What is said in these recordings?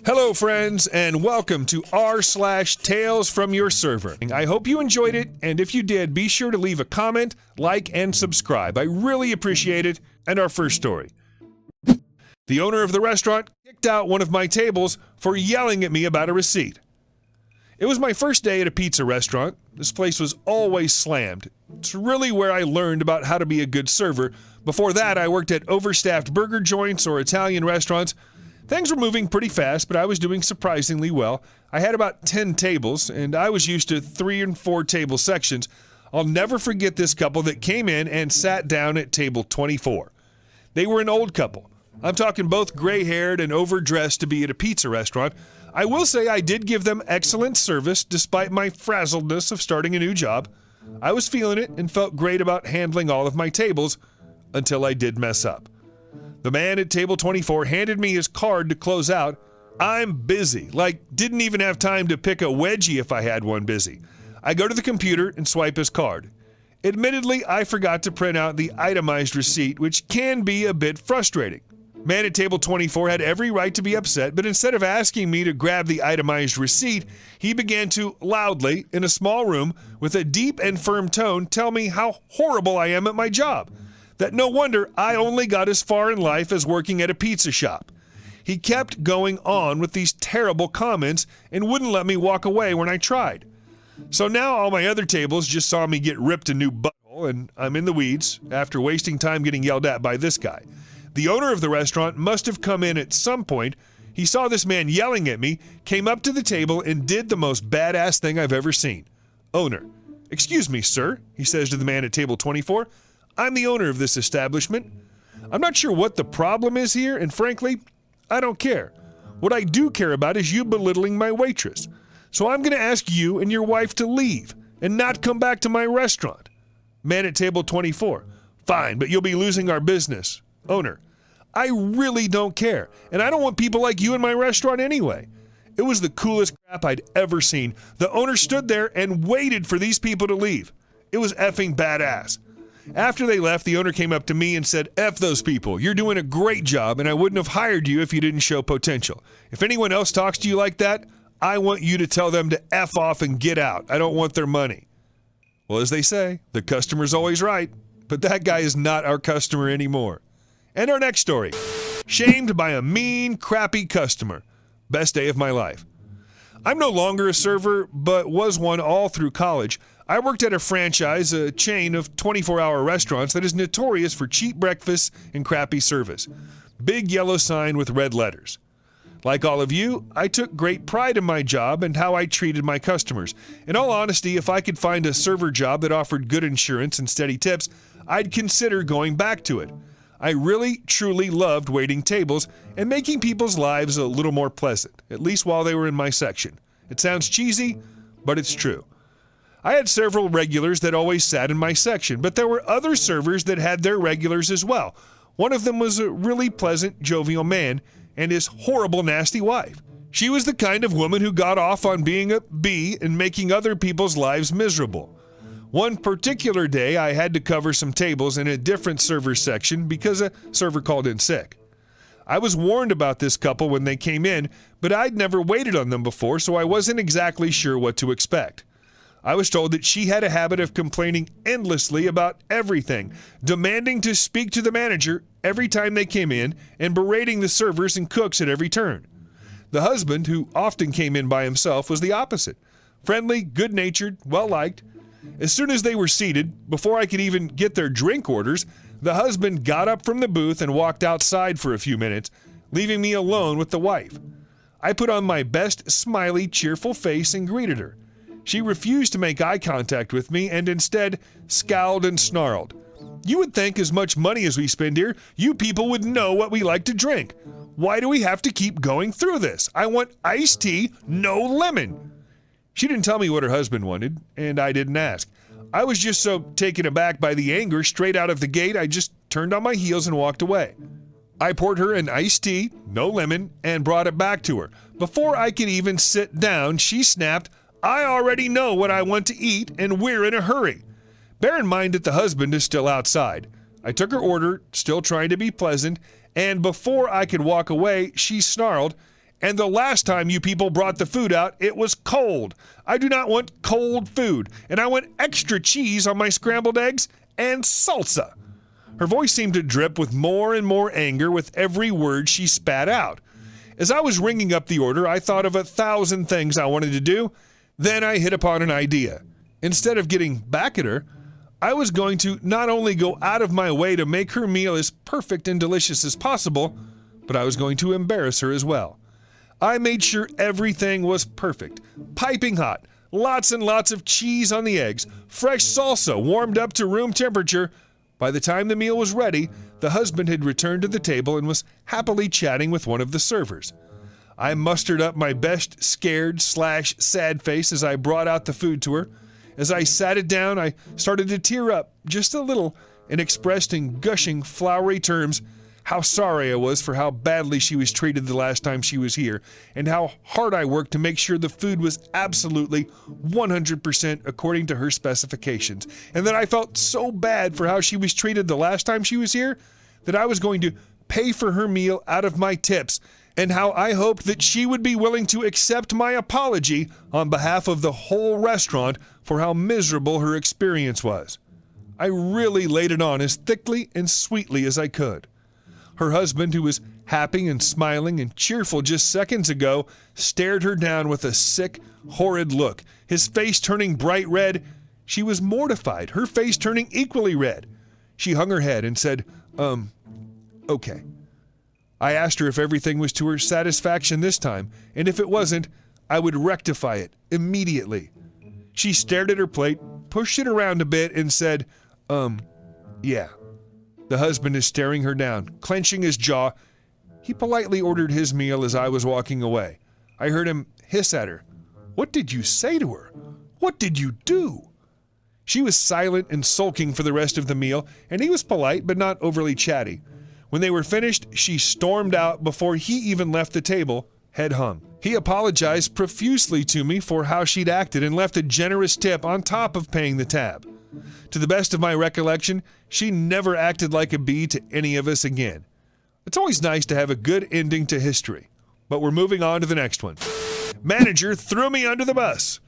Hello friends, and welcome to r/talesfromyourserver. I hope you enjoyed it, and if you did, be sure to leave a comment, like, and subscribe. I really appreciate it. And our first story. The owner of the restaurant kicked out one of my tables for yelling at me about a receipt. It was my first day at a pizza restaurant. This place was always slammed. It's really where I learned about how to be a good server. Before that, I worked at overstaffed burger joints or Italian restaurants. Things were moving pretty fast, but I was doing surprisingly well. I had about 10 tables, and I was used to 3 and 4 table sections. I'll never forget this couple that came in and sat down at table 24. They were an old couple. I'm talking both gray-haired and overdressed to be at a pizza restaurant. I will say I did give them excellent service despite my frazzledness of starting a new job. I was feeling it and felt great about handling all of my tables until I did mess up. The man at table 24 handed me his card to close out. I'm busy, didn't even have time to pick a wedgie if I had one busy. I go to the computer and swipe his card. Admittedly, I forgot to print out the itemized receipt, which can be a bit frustrating. Man at table 24 had every right to be upset, but instead of asking me to grab the itemized receipt, he began to loudly, in a small room, with a deep and firm tone, tell me how horrible I am at my job. That no wonder I only got as far in life as working at a pizza shop. He kept going on with these terrible comments and wouldn't let me walk away when I tried. So now all my other tables just saw me get ripped a new butthole, and I'm in the weeds after wasting time getting yelled at by this guy. The owner of the restaurant must have come in at some point. He saw this man yelling at me, came up to the table, and did the most badass thing I've ever seen. Owner: "Excuse me, sir," he says to the man at table 24. "I'm the owner of this establishment. I'm not sure what the problem is here, and frankly, I don't care. What I do care about is you belittling my waitress. So I'm going to ask you and your wife to leave and not come back to my restaurant." Man at table 24: "Fine, but you'll be losing our business." Owner: "I really don't care, and I don't want people like you in my restaurant anyway." It was the coolest crap I'd ever seen. The owner stood there and waited for these people to leave. It was effing badass. After they left, the owner came up to me and said, "F those people. You're doing a great job, and I wouldn't have hired you if you didn't show potential. If anyone else talks to you like that, I want you to tell them to F off and get out. I don't want their money." Well, as they say, the customer's always right, but that guy is not our customer anymore. And our next story: shamed by a mean, crappy customer. Best day of my life. I'm no longer a server, but was one all through college. I worked at a franchise, a chain of 24-hour restaurants that is notorious for cheap breakfasts and crappy service. Big yellow sign with red letters. Like all of you, I took great pride in my job and how I treated my customers. In all honesty, if I could find a server job that offered good insurance and steady tips, I'd consider going back to it. I really, truly loved waiting tables and making people's lives a little more pleasant, at least while they were in my section. It sounds cheesy, but it's true. I had several regulars that always sat in my section, but there were other servers that had their regulars as well. One of them was a really pleasant, jovial man and his horrible, nasty wife. She was the kind of woman who got off on being a bee and making other people's lives miserable. One particular day, I had to cover some tables in a different server section because a server called in sick. I was warned about this couple when they came in, but I'd never waited on them before, so I wasn't exactly sure what to expect. I was told that she had a habit of complaining endlessly about everything, demanding to speak to the manager every time they came in, and berating the servers and cooks at every turn. The husband, who often came in by himself, was the opposite. Friendly, good-natured, well-liked. As soon as they were seated, before I could even get their drink orders, the husband got up from the booth and walked outside for a few minutes, leaving me alone with the wife. I put on my best smiley, cheerful face and greeted her. She refused to make eye contact with me and instead scowled and snarled. "You would think as much money as we spend here, you people would know what we like to drink. Why do we have to keep going through this? I want iced tea, no lemon." She didn't tell me what her husband wanted, and I didn't ask. I was just so taken aback by the anger straight out of the gate, I just turned on my heels and walked away. I poured her an iced tea, no lemon, and brought it back to her. Before I could even sit down, she snapped, "I already know what I want to eat, and we're in a hurry." Bear in mind that the husband is still outside. I took her order, still trying to be pleasant, and before I could walk away, she snarled, And the last time you people brought the food out, it was cold. I do not want cold food. And I want extra cheese on my scrambled eggs and salsa." Her voice seemed to drip with more and more anger with every word she spat out. As I was ringing up the order, I thought of 1,000 things I wanted to do. Then I hit upon an idea. Instead of getting back at her, I was going to not only go out of my way to make her meal as perfect and delicious as possible, but I was going to embarrass her as well. I made sure everything was perfect, piping hot, lots and lots of cheese on the eggs, fresh salsa warmed up to room temperature. By the time the meal was ready, the husband had returned to the table and was happily chatting with one of the servers. I mustered up my best scared/sad face as I brought out the food to her. As I sat it down, I started to tear up just a little and expressed in gushing, flowery terms how sorry I was for how badly she was treated the last time she was here, and how hard I worked to make sure the food was absolutely 100% according to her specifications, and that I felt so bad for how she was treated the last time she was here that I was going to pay for her meal out of my tips, and how I hoped that she would be willing to accept my apology on behalf of the whole restaurant for how miserable her experience was. I really laid it on as thickly and sweetly as I could. Her husband, who was happy and smiling and cheerful just seconds ago, stared her down with a sick, horrid look, his face turning bright red. She was mortified, her face turning equally red. She hung her head and said, okay. I asked her if everything was to her satisfaction this time, and if it wasn't, I would rectify it immediately. She stared at her plate, pushed it around a bit, and said, yeah. The husband is staring her down, clenching his jaw. He politely ordered his meal as I was walking away. I heard him hiss at her. "What did you say to her? What did you do?" She was silent and sulking for the rest of the meal, and he was polite but not overly chatty. When they were finished, she stormed out before he even left the table, head hung. He apologized profusely to me for how she'd acted and left a generous tip on top of paying the tab. To the best of my recollection, she never acted like a bee to any of us again. It's always nice to have a good ending to history. But we're moving on to the next one. Manager threw me under the bus.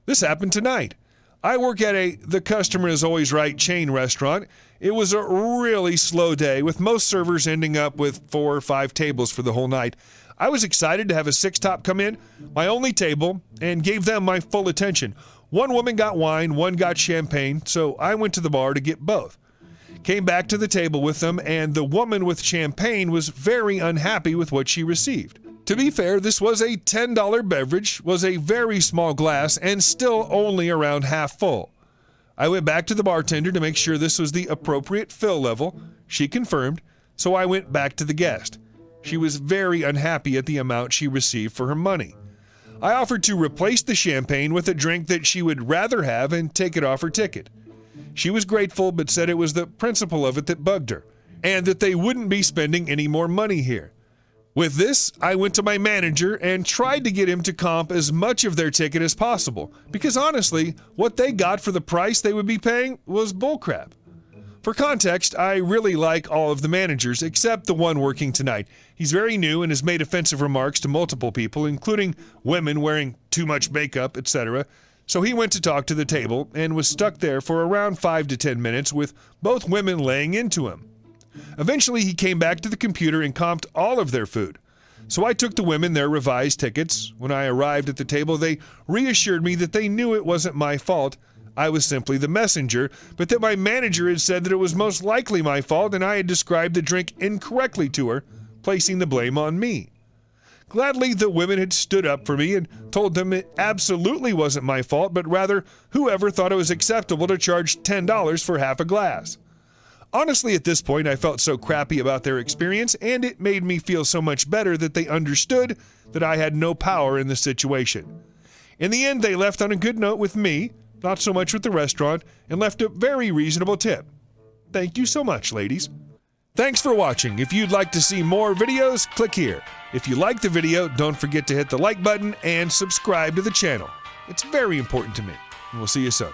This happened tonight. I work at the customer is always right chain restaurant. It was a really slow day, with most servers ending up with 4 or 5 tables for the whole night. I was excited to have a 6-top come in, my only table, and gave them my full attention. One woman got wine, one got champagne, so I went to the bar to get both. Came back to the table with them, and the woman with champagne was very unhappy with what she received. To be fair, this was a $10 beverage, was a very small glass, and still only around half full. I went back to the bartender to make sure this was the appropriate fill level. She confirmed, so I went back to the guest. She was very unhappy at the amount she received for her money. I offered to replace the champagne with a drink that she would rather have and take it off her ticket. She was grateful, but said it was the principle of it that bugged her, and that they wouldn't be spending any more money here. With this, I went to my manager and tried to get him to comp as much of their ticket as possible, because honestly, what they got for the price they would be paying was bullcrap. For context, I really like all of the managers except the one working tonight. He's very new and has made offensive remarks to multiple people, including women wearing too much makeup, etc. So he went to talk to the table and was stuck there for around 5 to 10 minutes with both women laying into him. Eventually, he came back to the computer and comped all of their food. So I took the women their revised tickets. When I arrived at the table, they reassured me that they knew it wasn't my fault. I was simply the messenger, but that my manager had said that it was most likely my fault and I had described the drink incorrectly to her, placing the blame on me. Gladly, the women had stood up for me and told them it absolutely wasn't my fault, but rather whoever thought it was acceptable to charge $10 for half a glass. Honestly, at this point, I felt so crappy about their experience, and it made me feel so much better that they understood that I had no power in the situation. In the end, they left on a good note with me, not so much with the restaurant, and left a very reasonable tip. Thank you so much, ladies. Thanks for watching. If you'd like to see more videos, click here. If you like the video, don't forget to hit the like button and subscribe to the channel. It's very important to me. And we'll see you soon.